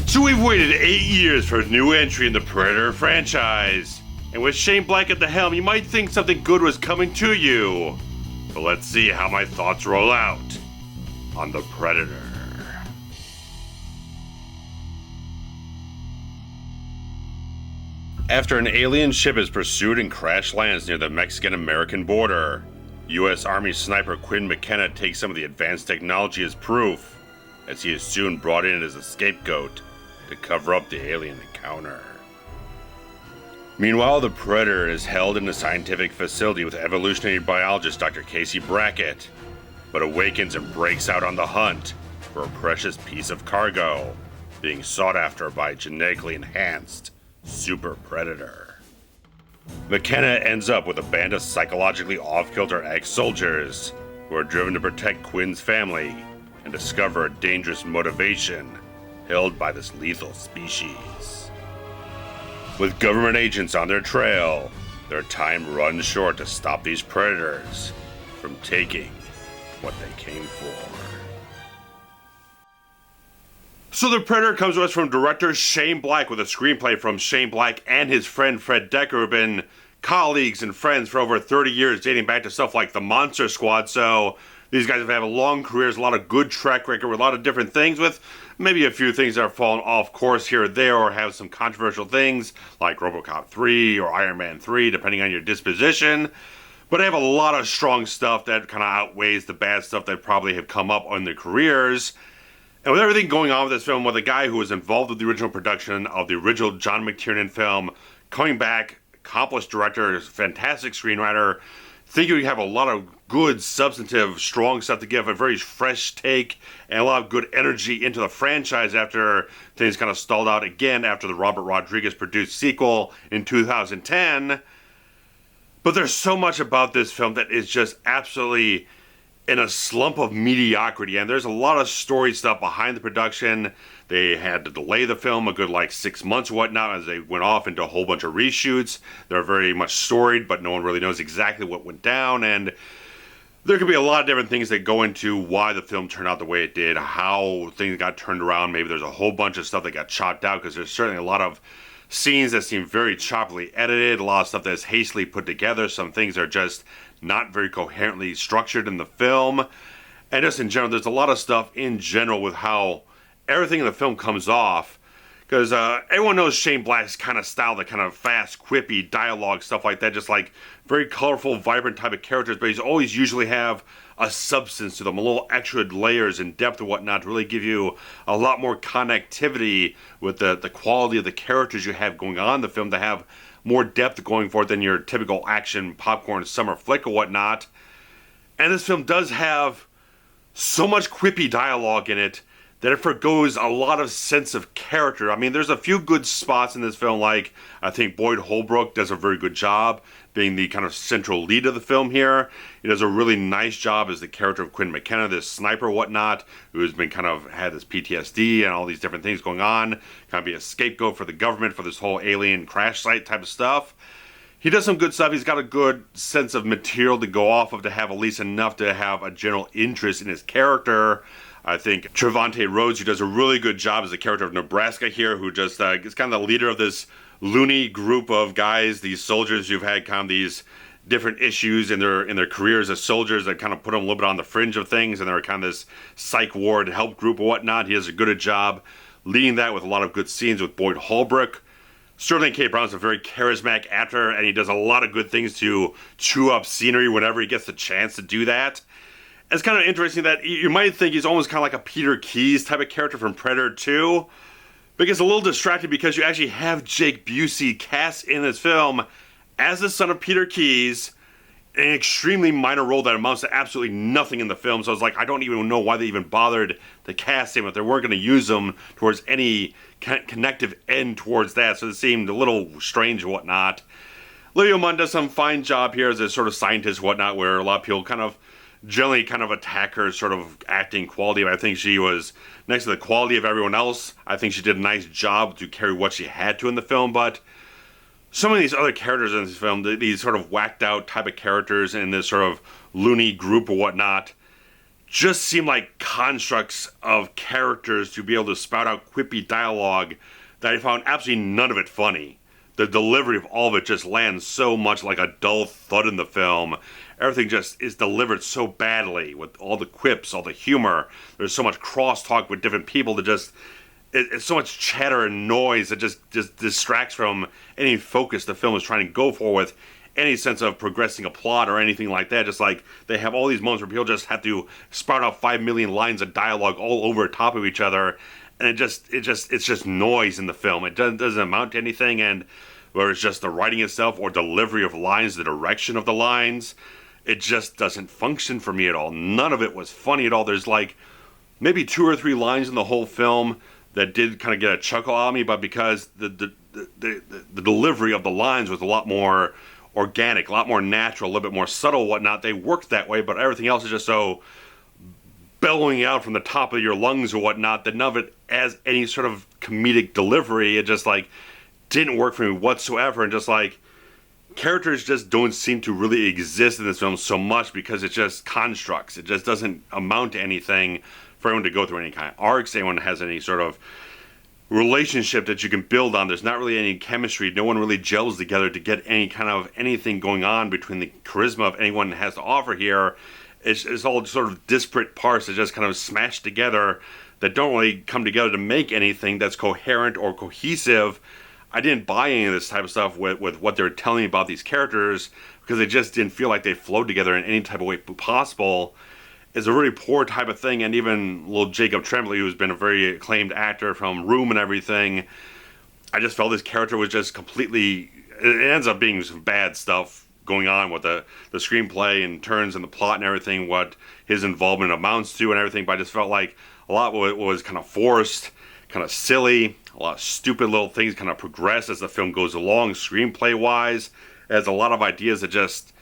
So we've waited 8 years for a new entry in the Predator franchise. And with Shane Black at the helm, you might think something good was coming to you. But let's see how my thoughts roll out on the Predator. After an alien ship is pursued and crash lands near the Mexican-American border, U.S. Army sniper Quinn McKenna takes some of the advanced technology as proof, as he is soon brought in as a scapegoat to cover up the alien encounter. Meanwhile, the Predator is held in a scientific facility with evolutionary biologist Dr. Casey Brackett, but awakens and breaks out on the hunt for a precious piece of cargo, being sought after by a genetically enhanced Super Predator. McKenna ends up with a band of psychologically off-kilter ex-soldiers who are driven to protect Quinn's family and discover a dangerous motivation held by this lethal species. With government agents on their trail, their time runs short to stop these predators from taking what they came for. So the Predator comes to us from director Shane Black with a screenplay from Shane Black and his friend Fred Decker, who have been colleagues and friends for over 30 years, dating back to stuff like The Monster Squad. So these guys have had long careers, a lot of good track record with a lot of different things, with maybe a few things that have fallen off course here or there, or have some controversial things like RoboCop 3 or Iron Man 3, depending on your disposition. But they have a lot of strong stuff that kind of outweighs the bad stuff that probably have come up on their careers. And with everything going on with this film, with a guy who was involved with the original production of the original John McTiernan film, coming back, accomplished director, fantastic screenwriter, think you have a lot of good, substantive, strong stuff to give, a very fresh take, and a lot of good energy into the franchise after things kind of stalled out again after the Robert Rodriguez produced sequel in 2010. But there's so much about this film that is just absolutely in a slump of mediocrity, and there's a lot of story stuff behind the production. They had to delay the film a good 6 months or whatnot as they went off into a whole bunch of reshoots. They're very much storied, but no one really knows exactly what went down, and there could be a lot of different things that go into why the film turned out the way it did, how things got turned around. Maybe there's a whole bunch of stuff that got chopped out, because there's certainly a lot of scenes that seem very choppily edited, a lot of stuff that's hastily put together. Some things are just not very coherently structured in the film. And just in general, there's a lot of stuff in general with how everything in the film comes off. Because everyone knows Shane Black's kind of style, the kind of fast, quippy dialogue, stuff like that. Just very colorful, vibrant type of characters. But he's always usually have a substance to them, a little extra layers and depth and whatnot to really give you a lot more connectivity with the quality of the characters you have going on in the film, to have more depth going for it than your typical action popcorn summer flick or whatnot. And this film does have so much quippy dialogue in it that it forgoes a lot of sense of character. I mean, there's a few good spots in this film, like I think Boyd Holbrook does a very good job being the kind of central lead of the film here. He does a really nice job as the character of Quinn McKenna, this sniper whatnot, who's been kind of had this PTSD and all these different things going on, kind of be a scapegoat for the government for this whole alien crash site type of stuff. He does some good stuff. He's got a good sense of material to go off of, to have at least enough to have a general interest in his character. I think Travente Rhodes, who does a really good job as the character of Nebraska here, who just is kind of the leader of this loony group of guys, these soldiers who've had kind of these different issues in their careers as soldiers that kind of put them a little bit on the fringe of things, and they're kind of this psych ward help group or whatnot. He does a good job leading that with a lot of good scenes with Boyd Holbrook. Sterling K. Brown's a very charismatic actor, and he does a lot of good things to chew up scenery whenever he gets the chance to do that. It's kind of interesting that you might think he's almost kind of like a Peter Keyes type of character from Predator 2, but it gets a little distracted because you actually have Jake Busey cast in this film as the son of Peter Keyes, in an extremely minor role that amounts to absolutely nothing in the film. So I was like, I don't even know why they even bothered to cast him if they weren't going to use him towards any connective end towards that. So it seemed a little strange and whatnot. Olivia Munn does some fine job here as a sort of scientist and whatnot, where a lot of people generally attack her sort of acting quality. But I think she was, next to the quality of everyone else, I think she did a nice job to carry what she had to in the film. But some of these other characters in this film, these sort of whacked out type of characters in this sort of loony group or whatnot, just seem like constructs of characters to be able to spout out quippy dialogue that I found absolutely none of it funny. The delivery of all of it just lands so much like a dull thud in the film. Everything just is delivered so badly with all the quips, all the humor. There's so much crosstalk with different people that just... It's so much chatter and noise that just distracts from any focus the film is trying to go for with any sense of progressing a plot or anything like that. Just like they have all these moments where people just have to spout out 5 million lines of dialogue all over top of each other, and it's just noise in the film. It doesn't amount to anything, and whether it's just the writing itself or delivery of lines, the direction of the lines, it just doesn't function for me at all. None of it was funny at all. There's like maybe 2 or 3 lines in the whole film that did kind of get a chuckle out of me, but because the delivery of the lines was a lot more organic, a lot more natural, a little bit more subtle, whatnot, they worked that way, but everything else is just so bellowing out from the top of your lungs or whatnot that none of it has any sort of comedic delivery. It just like didn't work for me whatsoever, and just like characters just don't seem to really exist in this film so much because it's just constructs. It just doesn't amount to anything for anyone to go through any kind of arcs, anyone has any sort of relationship that you can build on. There's not really any chemistry. No one really gels together to get any kind of anything going on between the charisma of anyone has to offer here. It's all sort of disparate parts that just kind of smash together that don't really come together to make anything that's coherent or cohesive. I didn't buy any of this type of stuff with what they were telling me about these characters because they just didn't feel like they flowed together in any type of way possible. It's a really poor type of thing, and even little Jacob Tremblay, who's been a very acclaimed actor from Room and everything, I just felt his character was just completely... It ends up being some bad stuff going on with the screenplay and turns and the plot and everything, what his involvement amounts to and everything, but I just felt like a lot of it was kind of forced, kind of silly, a lot of stupid little things kind of progress as the film goes along, screenplay-wise. It has a lot of ideas that just...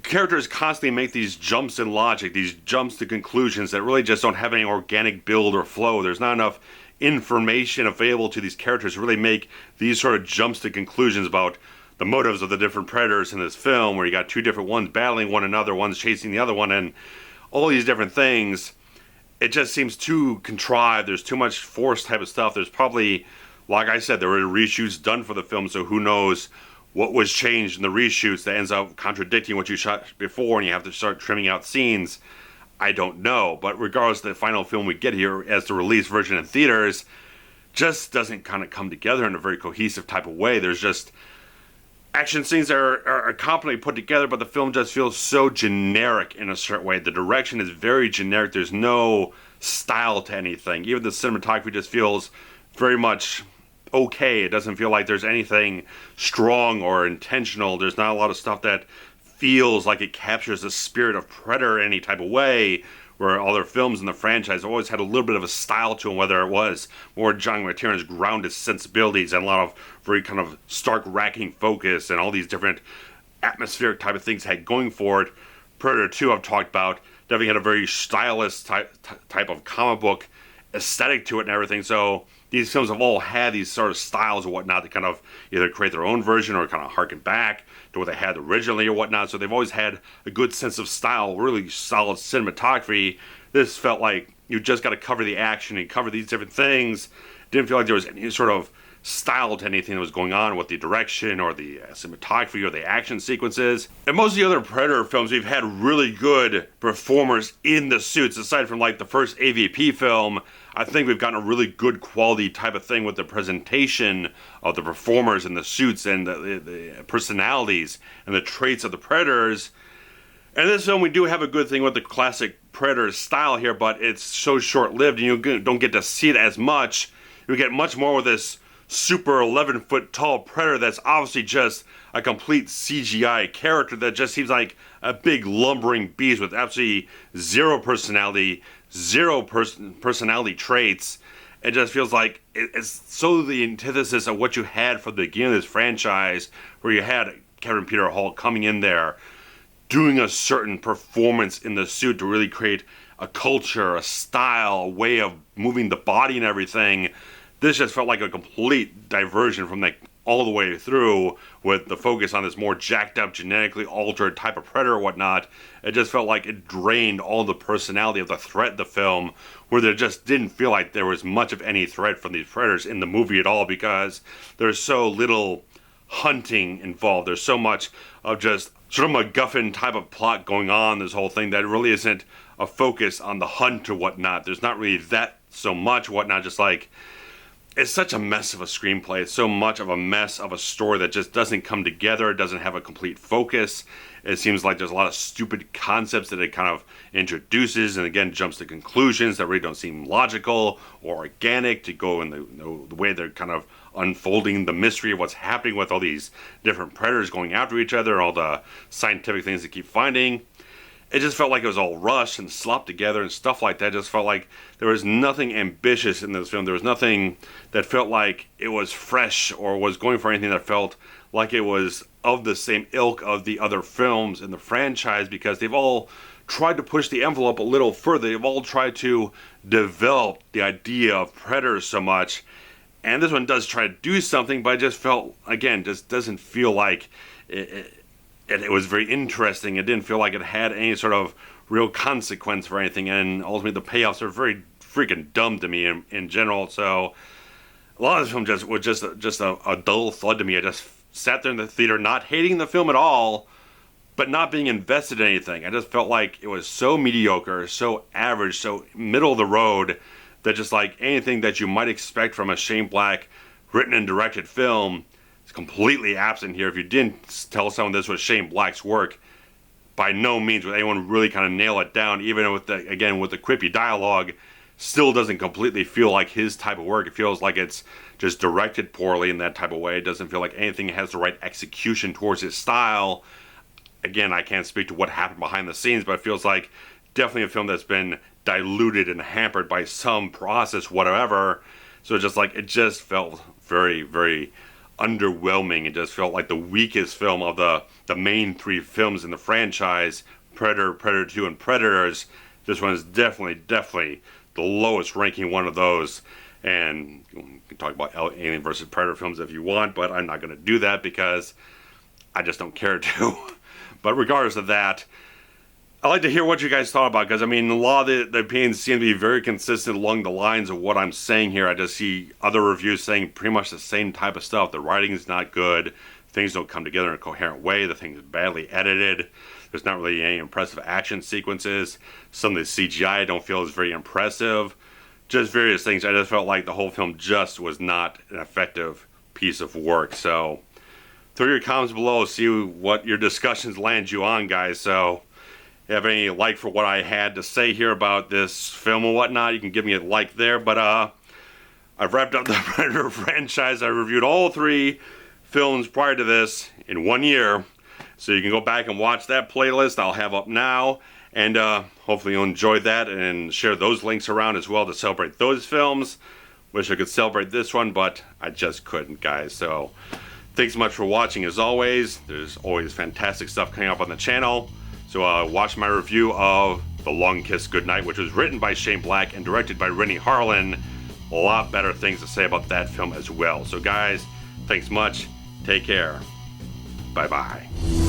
Characters constantly make these jumps in logic, these jumps to conclusions that really just don't have any organic build or flow. There's not enough information available to these characters to really make these sort of jumps to conclusions about the motives of the different predators in this film, where you got 2 different ones battling one another, one's chasing the other one, and all these different things. It just seems too contrived. There's too much forced type of stuff. There's probably, like I said, there were reshoots done for the film, so who knows what was changed in the reshoots that ends up contradicting what you shot before and you have to start trimming out scenes. I don't know. But regardless, the final film we get here as the release version in theaters just doesn't kind of come together in a very cohesive type of way. There's just action scenes that are competently put together, but the film just feels so generic in a certain way. The direction is very generic. There's no style to anything. Even the cinematography just feels very much... okay. It doesn't feel like there's anything strong or intentional. There's not a lot of stuff that feels like it captures the spirit of Predator in any type of way, where other films in the franchise always had a little bit of a style to them, whether it was more John McTiernan's grounded sensibilities and a lot of very kind of stark racking focus and all these different atmospheric type of things had going for it. Predator 2 I've talked about definitely had a very stylish type of comic book aesthetic to it and everything, so these films have all had these sort of styles or whatnot to kind of either create their own version or kind of harken back to what they had originally or whatnot. So they've always had a good sense of style, really solid cinematography. This felt like you just got to cover the action and cover these different things. Didn't feel like there was any sort of style to anything that was going on with the direction or the cinematography or the action sequences. In most of the other Predator films, we've had really good performers in the suits. Aside from like the first AVP film, I think we've gotten a really good quality type of thing with the presentation of the performers in the suits and the personalities and the traits of the Predators. And in this film, we do have a good thing with the classic Predator style here, but it's so short-lived and you don't get to see it as much. You get much more with this super 11-foot tall Predator that's obviously just a complete CGI character that just seems like a big lumbering beast with absolutely zero personality, personality traits. It just feels like it's so the antithesis of what you had from the beginning of this franchise, where you had Kevin Peter Hall coming in there, doing a certain performance in the suit to really create a culture, a style, a way of moving the body and everything. This just felt like a complete diversion from the all the way through, with the focus on this more jacked up, genetically altered type of predator or whatnot. It just felt like it drained all the personality of the threat of the film, where there just didn't feel like there was much of any threat from these predators in the movie at all, because there's so little hunting involved. There's so much of just sort of MacGuffin type of plot going on, this whole thing, that it really isn't a focus on the hunt or whatnot. There's not really that so much whatnot, just like, it's such a mess of a screenplay. It's so much of a mess of a story that just doesn't come together. It doesn't have a complete focus. It seems like there's a lot of stupid concepts that it kind of introduces, and again jumps to conclusions that really don't seem logical or organic to go in the way they're kind of unfolding the mystery of what's happening with all these different predators going after each other, all the scientific things they keep finding. It just felt like it was all rushed and slopped together and stuff like that. It just felt like there was nothing ambitious in this film. There was nothing that felt like it was fresh or was going for anything that felt like it was of the same ilk of the other films in the franchise, because they've all tried to push the envelope a little further. They've all tried to develop the idea of predators so much. And this one does try to do something, but it just felt, again, just doesn't feel like it was very interesting. It didn't feel like it had any sort of real consequence for anything, and ultimately the payoffs are very freaking dumb to me in general. So a lot of this film was just a dull thud to me. I just sat there in the theater not hating the film at all, but not being invested in anything. I just felt like it was so mediocre, so average, so middle of the road, that just like anything that you might expect from a Shane Black written and directed film, it's completely absent here. If you didn't tell someone this was Shane Black's work, by no means would anyone really kind of nail it down. Even with the quippy dialogue, still doesn't completely feel like his type of work. It feels like it's just directed poorly in that type of way. It doesn't feel like anything has the right execution towards his style. Again, I can't speak to what happened behind the scenes, but it feels like definitely a film that's been diluted and hampered by some process, whatever. So it just felt very, very underwhelming. It just felt like the weakest film of the main three films in the franchise, Predator, Predator 2, and Predators. This one is definitely the lowest ranking one of those. And you can talk about Alien vs. Predator films if you want, but I'm not going to do that because I just don't care to. But regardless of that, I'd like to hear what you guys thought about, because I mean, a lot of the opinions seem to be very consistent along the lines of what I'm saying here. I just see other reviews saying pretty much the same type of stuff. The writing is not good. Things don't come together in a coherent way. The thing is badly edited. There's not really any impressive action sequences. Some of the CGI I don't feel is very impressive. Just various things. I just felt like the whole film just was not an effective piece of work. So throw your comments below, see what your discussions land you on, guys. So if you have any like for what I had to say here about this film and whatnot, you can give me a like there. But I've wrapped up the Predator franchise. I reviewed all three films prior to this in 1 year. So you can go back and watch that playlist I'll have up now. And hopefully you'll enjoy that and share those links around as well to celebrate those films. Wish I could celebrate this one, but I just couldn't, guys. So thanks so much for watching as always. There's always fantastic stuff coming up on the channel. So watch my review of The Long Kiss Goodnight, which was written by Shane Black and directed by Rennie Harlan. A lot better things to say about that film as well. So guys, thanks much. Take care. Bye-bye.